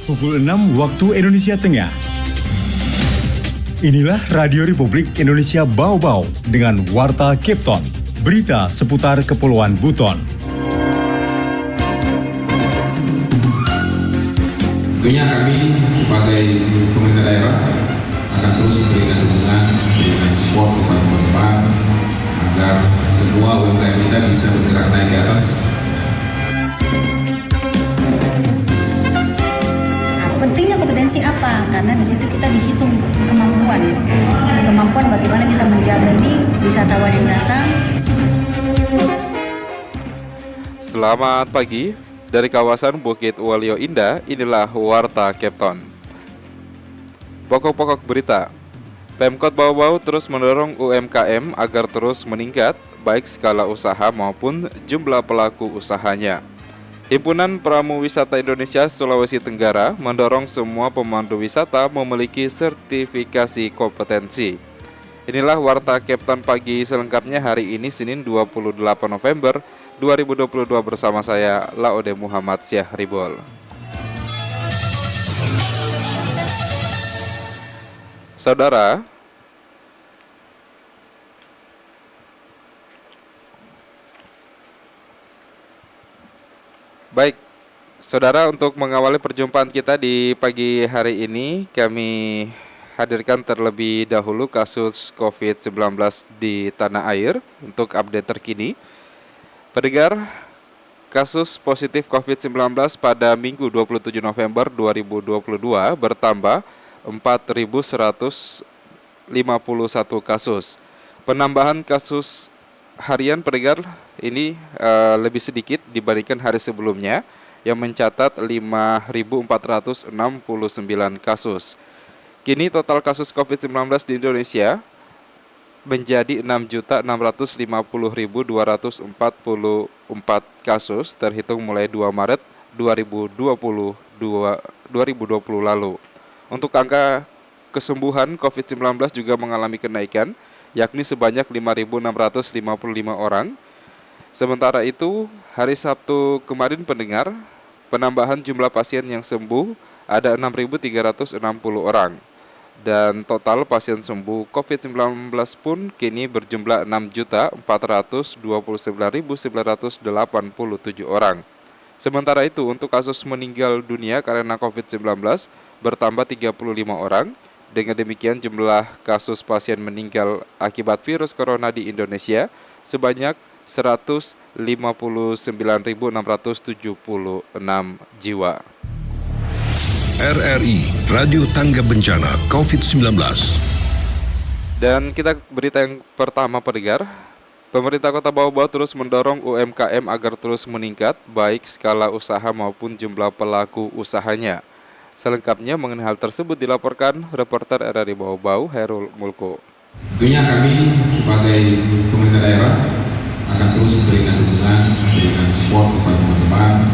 Pukul 6 waktu Indonesia Tengah. Inilah Radio Republik Indonesia Bau-Bau dengan Warta Kepton. Berita seputar Kepulauan Buton. Tentunya kami sebagai pemerintah daerah akan terus memberikan dukungan, memberikan support kepada teman-teman agar semua UMKM kita bisa bergerak naik ke atas. Pentingnya kompetensi apa? Karena di situ kita dihitung kemampuan bagaimana kita menjaga ini wisatawan yang datang. Selamat pagi dari kawasan Bukit Waluyo Indah. Inilah Warta Kepton. Pokok-pokok berita. Pemkot Bau-Bau terus mendorong UMKM agar terus meningkat, baik skala usaha maupun jumlah pelaku usahanya. Himpunan Pramu Wisata Indonesia Sulawesi Tenggara mendorong semua pemandu wisata memiliki sertifikasi kompetensi. Inilah Warta Kepton pagi selengkapnya hari ini Senin 28 November 2022 bersama saya Laode Muhammad Syahribol. Saudara, baik, saudara, untuk mengawali perjumpaan kita di pagi hari ini, kami hadirkan terlebih dahulu kasus COVID-19 di tanah air untuk update terkini. Pendengar, kasus positif COVID-19 pada Minggu 27 November 2022 bertambah 4.151 kasus. Penambahan kasus harian pendengar ini lebih sedikit dibandingkan hari sebelumnya yang mencatat 5.469 kasus. Kini total kasus COVID-19 di Indonesia menjadi 6.650.244 kasus terhitung mulai 2 Maret 2020 lalu. Untuk angka kesembuhan COVID-19 juga mengalami kenaikan, yakni sebanyak 5.655 orang. Sementara itu, hari Sabtu kemarin pendengar, penambahan jumlah pasien yang sembuh ada 6.360 orang. Dan total pasien sembuh COVID-19 pun kini berjumlah 6.429.987 orang. Sementara itu, untuk kasus meninggal dunia karena COVID-19 bertambah 35 orang. Dengan demikian jumlah kasus pasien meninggal akibat virus corona di Indonesia sebanyak 159.676 jiwa. RRI Radio Tangga Bencana COVID-19. Dan kita berita yang pertama pendengar. Pemerintah Kota Bau-Bau terus mendorong UMKM agar terus meningkat baik skala usaha maupun jumlah pelaku usahanya. Selengkapnya mengenai hal tersebut dilaporkan reporter RRI Bau-Bau Herul Mulko. Tentunya kami sebagai pemerintah daerah akan terus memberikan dukungan, memberikan support kepada teman-teman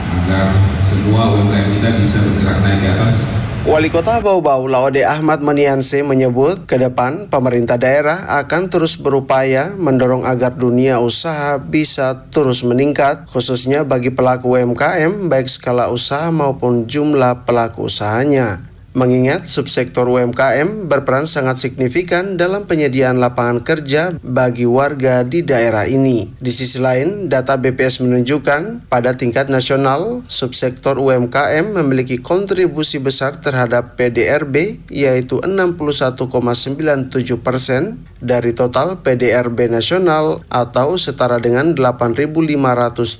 agar semua UMKM kita bisa bergerak naik ke atas. Wali Kota Bau-Bau Laode Ahmad Manianse menyebut ke depan pemerintah daerah akan terus berupaya mendorong agar dunia usaha bisa terus meningkat, khususnya bagi pelaku UMKM baik skala usaha maupun jumlah pelaku usahanya. Mengingat subsektor UMKM berperan sangat signifikan dalam penyediaan lapangan kerja bagi warga di daerah ini. Di sisi lain, data BPS menunjukkan pada tingkat nasional, subsektor UMKM memiliki kontribusi besar terhadap PDRB, yaitu 61,97% dari total PDRB nasional atau setara dengan 8.500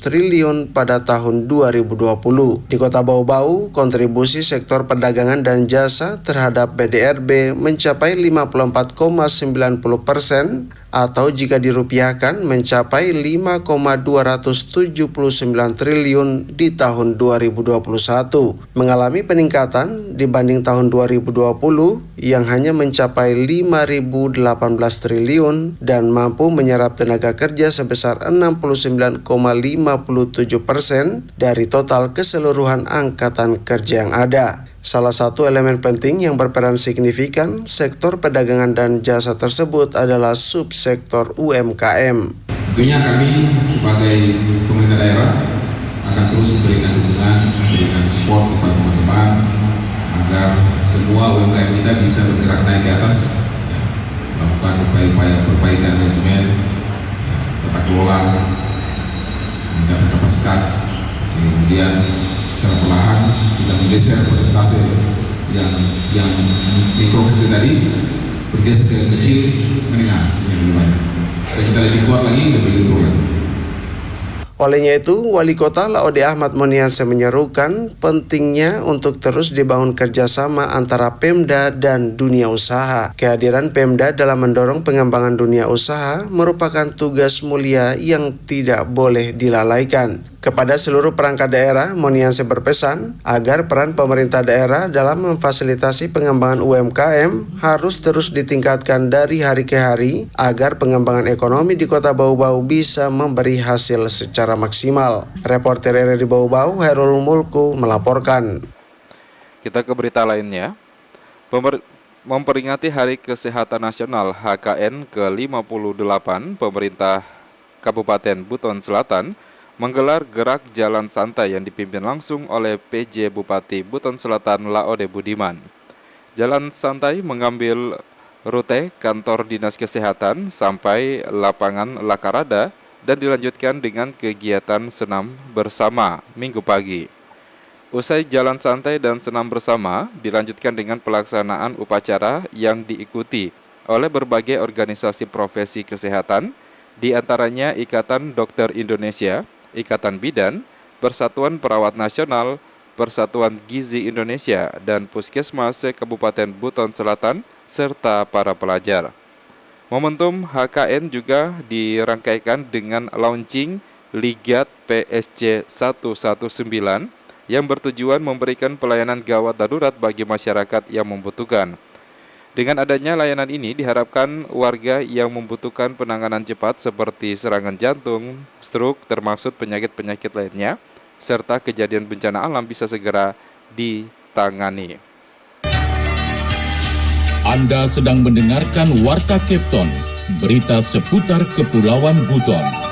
triliun pada tahun 2020. Di Kota Bau-Bau, kontribusi sektor perdagangan dan jasa terhadap PDRB mencapai 54,90% atau jika dirupiahkan mencapai 5,279 triliun di tahun 2021, mengalami peningkatan dibanding tahun 2020 yang hanya mencapai 5.018 triliun dan mampu menyerap tenaga kerja sebesar 69,57% dari total keseluruhan angkatan kerja yang ada. Salah satu elemen penting yang berperan signifikan sektor perdagangan dan jasa tersebut adalah subsektor UMKM. Tentunya kami sebagai pemerintah daerah akan terus memberikan dukungan, memberikan support kepada teman-teman kita bisa bergerak naik ke atas, melakukan upaya-upaya perbaikan manajemen, tata kelola, meningkatkan kapasitas, sehingga kemudian secara perlahan kita menggeser persentase yang mikro kecil tadi bergeser ke kecil menengah yang lebih banyak. Supaya kita lebih kuat lagi, lebih improve. Olehnya itu, Wali Kota Laode Ahmad Monianse menyerukan pentingnya untuk terus dibangun kerjasama antara Pemda dan dunia usaha. Kehadiran Pemda dalam mendorong pengembangan dunia usaha merupakan tugas mulia yang tidak boleh dilalaikan. Kepada seluruh perangkat daerah, Monianse berpesan agar peran pemerintah daerah dalam memfasilitasi pengembangan UMKM harus terus ditingkatkan dari hari ke hari agar pengembangan ekonomi di Kota Bau-Bau bisa memberi hasil secara maksimal. Reporter RRI Bau-Bau, Herul Mulku melaporkan. Kita ke berita lainnya. Memperingati Hari Kesehatan Nasional HKN ke-58, pemerintah Kabupaten Buton Selatan menggelar gerak jalan santai yang dipimpin langsung oleh PJ Bupati Buton Selatan Laode Budiman. Jalan santai mengambil rute kantor Dinas Kesehatan sampai lapangan Lakarada dan dilanjutkan dengan kegiatan senam bersama Minggu pagi. Usai jalan santai dan senam bersama, dilanjutkan dengan pelaksanaan upacara yang diikuti oleh berbagai organisasi profesi kesehatan, di antaranya Ikatan Dokter Indonesia, Ikatan Bidan, Persatuan Perawat Nasional, Persatuan Gizi Indonesia, dan Puskesmas Kabupaten Buton Selatan, serta para pelajar. Momentum HKN juga dirangkaikan dengan launching Ligat PSC 119 yang bertujuan memberikan pelayanan gawat darurat bagi masyarakat yang membutuhkan. Dengan adanya layanan ini diharapkan warga yang membutuhkan penanganan cepat seperti serangan jantung, stroke, termasuk penyakit-penyakit lainnya, serta kejadian bencana alam bisa segera ditangani. Anda sedang mendengarkan Warta Kepton, berita seputar Kepulauan Buton.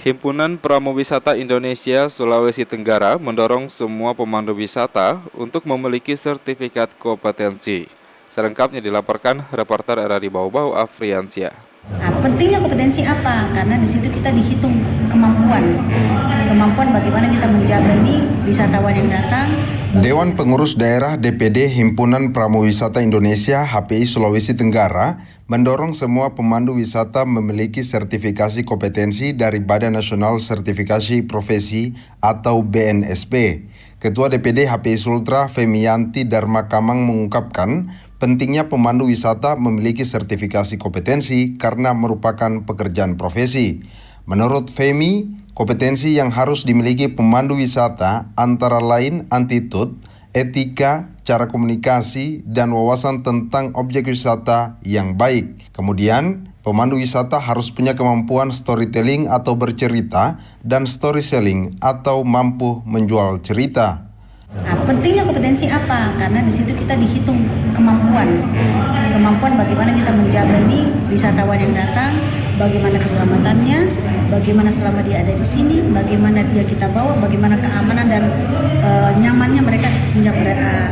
Himpunan Pramuwisata Indonesia Sulawesi Tenggara mendorong semua pemandu wisata untuk memiliki sertifikat kompetensi. Selengkapnya dilaporkan reporter RRI Bau-Bau Afriansyah. Nah, pentingnya kompetensi apa? Karena di situ kita dihitung kemampuan bagaimana kita menjaga nih wisatawan yang datang. Dewan Pengurus Daerah DPD Himpunan Pramuwisata Indonesia HPI Sulawesi Tenggara mendorong semua pemandu wisata memiliki sertifikasi kompetensi dari Badan Nasional Sertifikasi Profesi atau BNSP. Ketua DPD HPI Sultra Femiyanti Dharma Kamang mengungkapkan pentingnya pemandu wisata memiliki sertifikasi kompetensi karena merupakan pekerjaan profesi. Menurut Femi, kompetensi yang harus dimiliki pemandu wisata antara lain attitude, etika, cara komunikasi, dan wawasan tentang objek wisata yang baik. Kemudian, pemandu wisata harus punya kemampuan storytelling atau bercerita dan story selling atau mampu menjual cerita. Nah, pentingnya kompetensi apa? Karena di situ kita dihitung kemampuan bagaimana kita menjaga nih wisatawan yang datang, bagaimana keselamatannya, bagaimana selama dia ada di sini, bagaimana dia kita bawa, bagaimana keamanan dan nyamannya mereka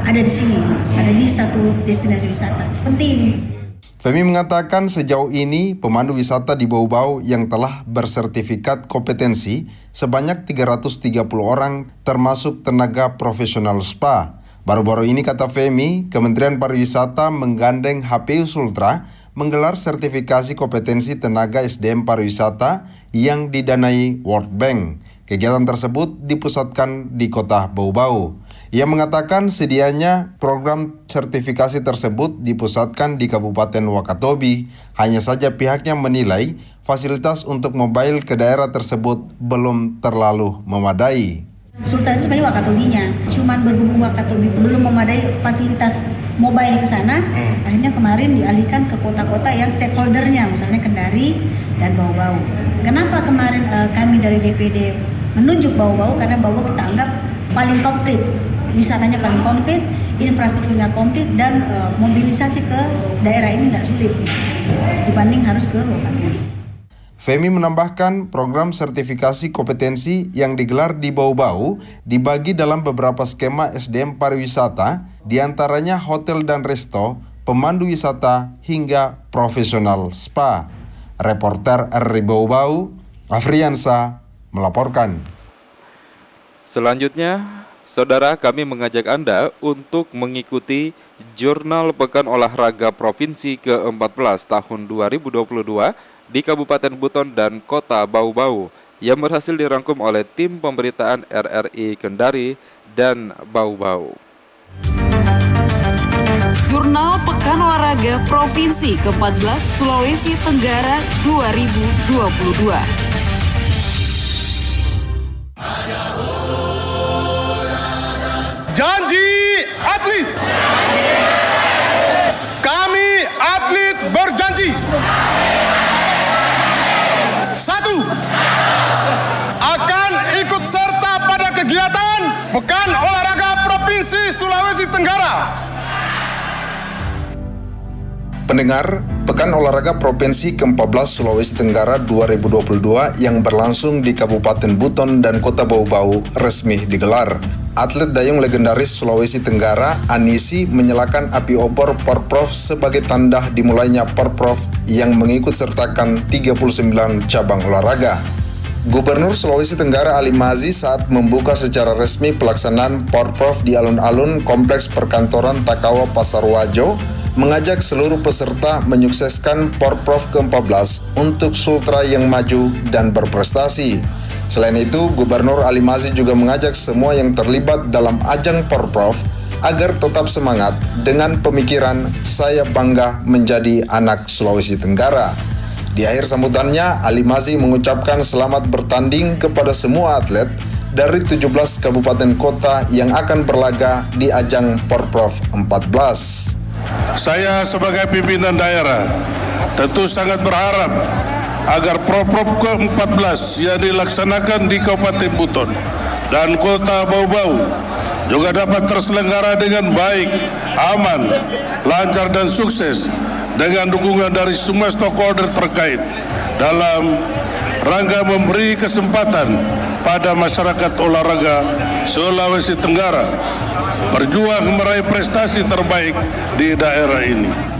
ada di sini, ada di satu destinasi wisata. Penting. Femi mengatakan sejauh ini pemandu wisata di Bau-Bau yang telah bersertifikat kompetensi sebanyak 330 orang termasuk tenaga profesional spa. Baru-baru ini kata Femi, Kementerian Pariwisata menggandeng HPI Sultra menggelar sertifikasi kompetensi tenaga SDM pariwisata yang didanai World Bank. Kegiatan tersebut dipusatkan di Kota Bau-Bau. Ia mengatakan sedianya program sertifikasi tersebut dipusatkan di Kabupaten Wakatobi. Hanya saja pihaknya menilai fasilitas untuk mobile ke daerah tersebut belum terlalu memadai. Sultan itu sebenarnya Wakatobinya, cuman berhubung Wakatobi belum memadai fasilitas mobile ke sana, akhirnya kemarin dialihkan ke kota-kota yang stakeholdernya, misalnya Kendari dan Bau-Bau. Kenapa kemarin kami dari DPD menunjuk Bau-Bau? Karena Bau-Bau kita anggap paling komplit, wisatanya paling komplit, infrastrukturnya komplit, dan mobilisasi ke daerah ini nggak sulit dibanding harus ke Wakatobi. Femi menambahkan program sertifikasi kompetensi yang digelar di Bau-Bau dibagi dalam beberapa skema SDM pariwisata, diantaranya hotel dan resto, pemandu wisata, hingga profesional spa. Reporter RRI Bau-Bau, Afriansa, melaporkan. Selanjutnya, saudara, kami mengajak Anda untuk mengikuti Jurnal Pekan Olahraga Provinsi ke-14 tahun 2022 di Kabupaten Buton dan Kota Bau-Bau yang berhasil dirangkum oleh tim pemberitaan RRI Kendari dan Bau-Bau. Jurnal Pekan Olahraga Provinsi ke-14 Sulawesi Tenggara 2022. Janji atlet. Kami atlet berjanji. 1. Akan ikut serta pada kegiatan Pekan Olahraga Provinsi Sulawesi Tenggara. Pendengar, Pekan Olahraga Provinsi ke-14 Sulawesi Tenggara 2022 yang berlangsung di Kabupaten Buton dan Kota Bau-Bau resmi digelar. Atlet dayung legendaris Sulawesi Tenggara, Anisi, menyalakan api obor Porprov sebagai tanda dimulainya Porprov yang mengikut sertakan 39 cabang olahraga. Gubernur Sulawesi Tenggara Ali Mazi saat membuka secara resmi pelaksanaan Porprov di alun-alun Kompleks Perkantoran Takawa Pasar Wajo, mengajak seluruh peserta menyukseskan Porprov ke-14 untuk Sultra yang maju dan berprestasi. Selain itu, Gubernur Ali Mazi juga mengajak semua yang terlibat dalam ajang Porprov agar tetap semangat dengan pemikiran saya bangga menjadi anak Sulawesi Tenggara. Di akhir sambutannya, Ali Mazi mengucapkan selamat bertanding kepada semua atlet dari 17 kabupaten kota yang akan berlaga di ajang Porprov 14. Saya sebagai pimpinan daerah tentu sangat berharap agar Porprov ke-14 yang dilaksanakan di Kabupaten Buton dan Kota Bau-Bau juga dapat terselenggara dengan baik, aman, lancar dan sukses dengan dukungan dari semua stakeholder terkait dalam rangka memberi kesempatan pada masyarakat olahraga Sulawesi Tenggara berjuang meraih prestasi terbaik di daerah ini.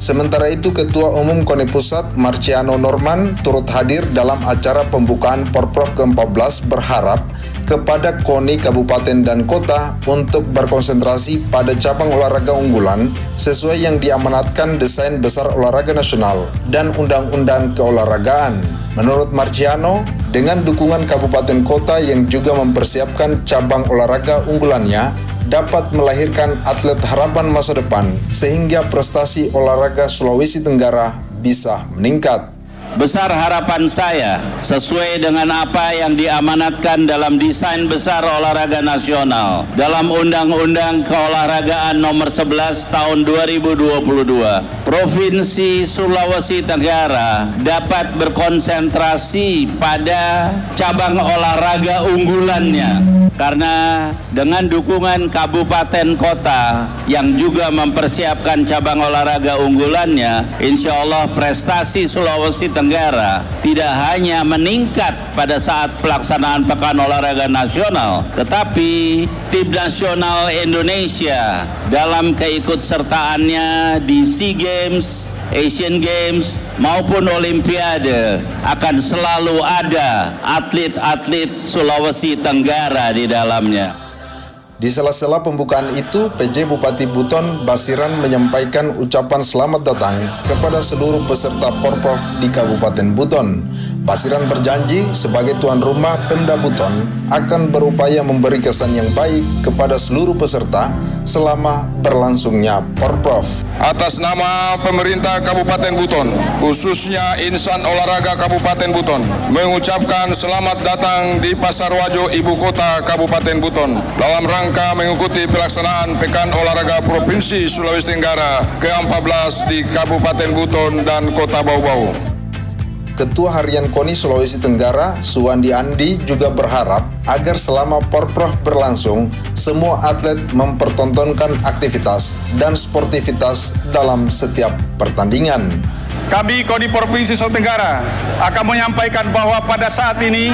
Sementara itu, Ketua Umum KONI Pusat Marciano Norman turut hadir dalam acara pembukaan Porprov ke-14 berharap kepada KONI Kabupaten dan Kota untuk berkonsentrasi pada cabang olahraga unggulan sesuai yang diamanatkan Desain Besar Olahraga Nasional dan Undang-Undang Keolahragaan. Menurut Marciano, dengan dukungan kabupaten kota yang juga mempersiapkan cabang olahraga unggulannya, dapat melahirkan atlet harapan masa depan sehingga prestasi olahraga Sulawesi Tenggara bisa meningkat. Besar harapan saya sesuai dengan apa yang diamanatkan dalam Desain Besar Olahraga Nasional dalam Undang-Undang Keolahragaan Nomor 11 Tahun 2022. Provinsi Sulawesi Tenggara dapat berkonsentrasi pada cabang olahraga unggulannya. Karena dengan dukungan kabupaten kota yang juga mempersiapkan cabang olahraga unggulannya, insya Allah prestasi Sulawesi Tenggara tidak hanya meningkat pada saat pelaksanaan Pekan Olahraga Nasional, tetapi tim nasional Indonesia dalam keikutsertaannya di SEA Games, Asian Games maupun Olimpiade akan selalu ada atlet-atlet Sulawesi Tenggara di dalamnya. Di sela-sela pembukaan itu, PJ Bupati Buton Basiran menyampaikan ucapan selamat datang kepada seluruh peserta Porprov di Kabupaten Buton. Basiran berjanji sebagai tuan rumah Pemda Buton akan berupaya memberi kesan yang baik kepada seluruh peserta selama berlangsungnya Porprov. Atas nama pemerintah Kabupaten Buton, khususnya Insan Olahraga Kabupaten Buton, mengucapkan selamat datang di Pasar Wajo, Ibu Kota Kabupaten Buton, dalam rangka mengikuti pelaksanaan Pekan Olahraga Provinsi Sulawesi Tenggara ke-14 di Kabupaten Buton dan Kota Bau-Bau. Ketua Harian KONI Sulawesi Tenggara, Suwandi Andi, juga berharap agar selama Porprov berlangsung, semua atlet mempertontonkan aktivitas dan sportivitas dalam setiap pertandingan. kami KONI Provinsi Sulawesi Tenggara akan menyampaikan bahwa pada saat ini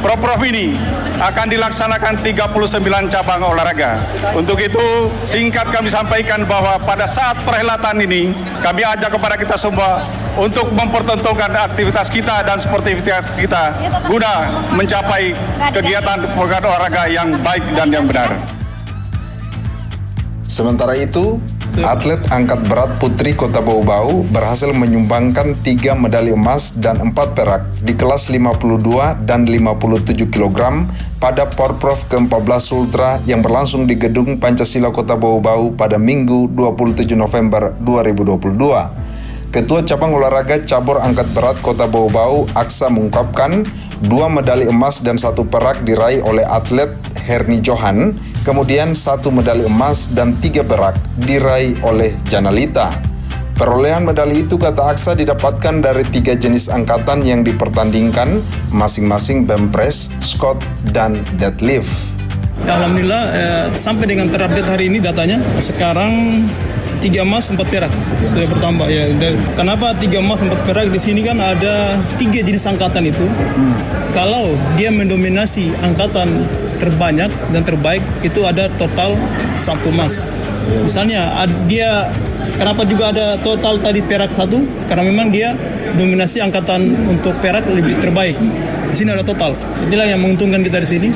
Proprov ini akan dilaksanakan 39 cabang olahraga. Untuk itu singkat kami sampaikan bahwa pada saat perhelatan ini kami ajak kepada kita semua untuk mempertontonkan aktivitas kita dan sportivitas kita guna mencapai kegiatan olahraga yang baik dan yang benar. Sementara itu, atlet angkat berat putri Kota Bau-Bau berhasil menyumbangkan 3 medali emas dan 4 perak di kelas 52 dan 57 kg pada Porprov ke-14 Sultra yang berlangsung di Gedung Pancasila Kota Bau-Bau pada Minggu 27 November 2022. Ketua Cabang Olahraga Cabur Angkat Berat Kota Bau-Bau, Aksa, mengungkapkan 2 medali emas dan 1 perak diraih oleh atlet Herni Johan, kemudian 1 medali emas dan 3 perak diraih oleh Janalita. Perolehan medali itu, kata Aksa, didapatkan dari 3 jenis angkatan yang dipertandingkan, masing-masing bench press, squat, dan deadlift. Alhamdulillah sampai dengan terupdate hari ini datanya, sekarang 3 emas 4 perak sudah bertambah ya. Kenapa 3 emas 4 perak? Di sini kan ada 3 jenis angkatan itu. Kalau dia mendominasi angkatan terbanyak dan terbaik itu ada total 1 emas. Misalnya dia kenapa juga ada total tadi perak 1? Karena memang dia dominasi angkatan untuk perak lebih terbaik. Di sini ada total. Inilah yang menguntungkan kita di sini.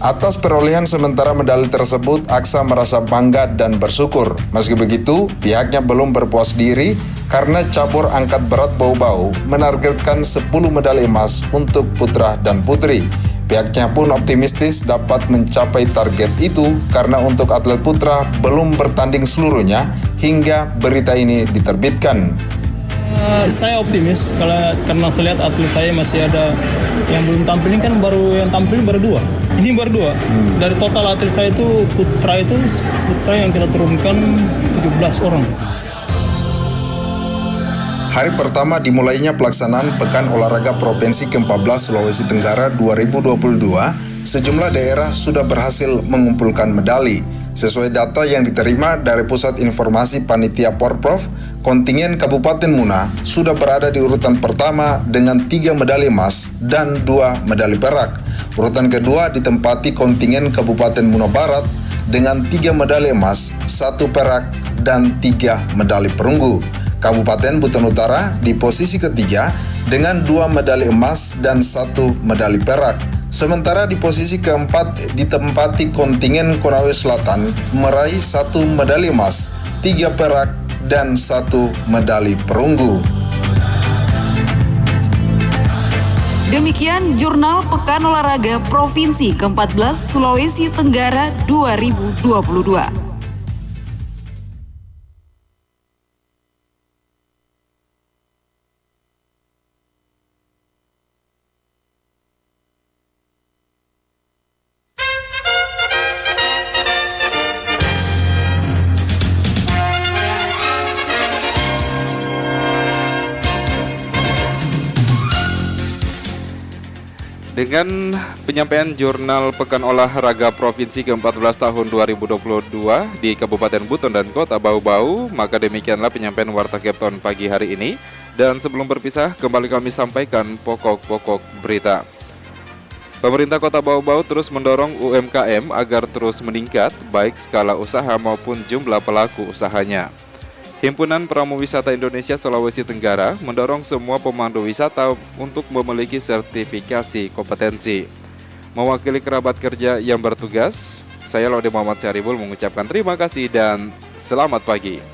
Atas perolehan sementara medali tersebut, Aksa merasa bangga dan bersyukur. Meski begitu, pihaknya belum berpuas diri karena cabur angkat berat Bau-Bau menargetkan 10 medali emas untuk putra dan putri. Pihaknya pun optimistis dapat mencapai target itu karena untuk atlet putra belum bertanding seluruhnya hingga berita ini diterbitkan. Saya optimis karena saya lihat atlet saya masih ada yang belum tampil, ini kan yang tampil baru 2. Ini baru 2. Dari total atlet saya itu putra yang kita turunkan 17 orang. Hari pertama dimulainya pelaksanaan Pekan Olahraga Provinsi ke-14 Sulawesi Tenggara 2022, sejumlah daerah sudah berhasil mengumpulkan medali. Sesuai data yang diterima dari Pusat Informasi Panitia Porprov, kontingen Kabupaten Muna sudah berada di urutan pertama dengan 3 medali emas dan 2 medali perak. Urutan kedua ditempati kontingen Kabupaten Muna Barat dengan 3 medali emas, 1 perak, dan 3 medali perunggu. Kabupaten Buton Utara di posisi ketiga dengan 2 medali emas dan 1 medali perak. Sementara di posisi keempat ditempati kontingen Konawe Selatan meraih 1 medali emas, 3 perak, dan 1 medali perunggu. Demikian Jurnal Pekan Olahraga Provinsi ke-14 Sulawesi Tenggara 2022. Dengan penyampaian Jurnal Pekan Olahraga Provinsi ke-14 tahun 2022 di Kabupaten Buton dan Kota Bau-Bau, maka demikianlah penyampaian Warta Kepton pagi hari ini. Dan sebelum berpisah, kembali kami sampaikan pokok-pokok berita. Pemerintah Kota Bau-Bau terus mendorong UMKM agar terus meningkat, baik skala usaha maupun jumlah pelaku usahanya. Himpunan Pramuwisata Indonesia Sulawesi Tenggara mendorong semua pemandu wisata untuk memiliki sertifikasi kompetensi. Mewakili kerabat kerja yang bertugas, saya Laude Muhammad Syaribul mengucapkan terima kasih dan selamat pagi.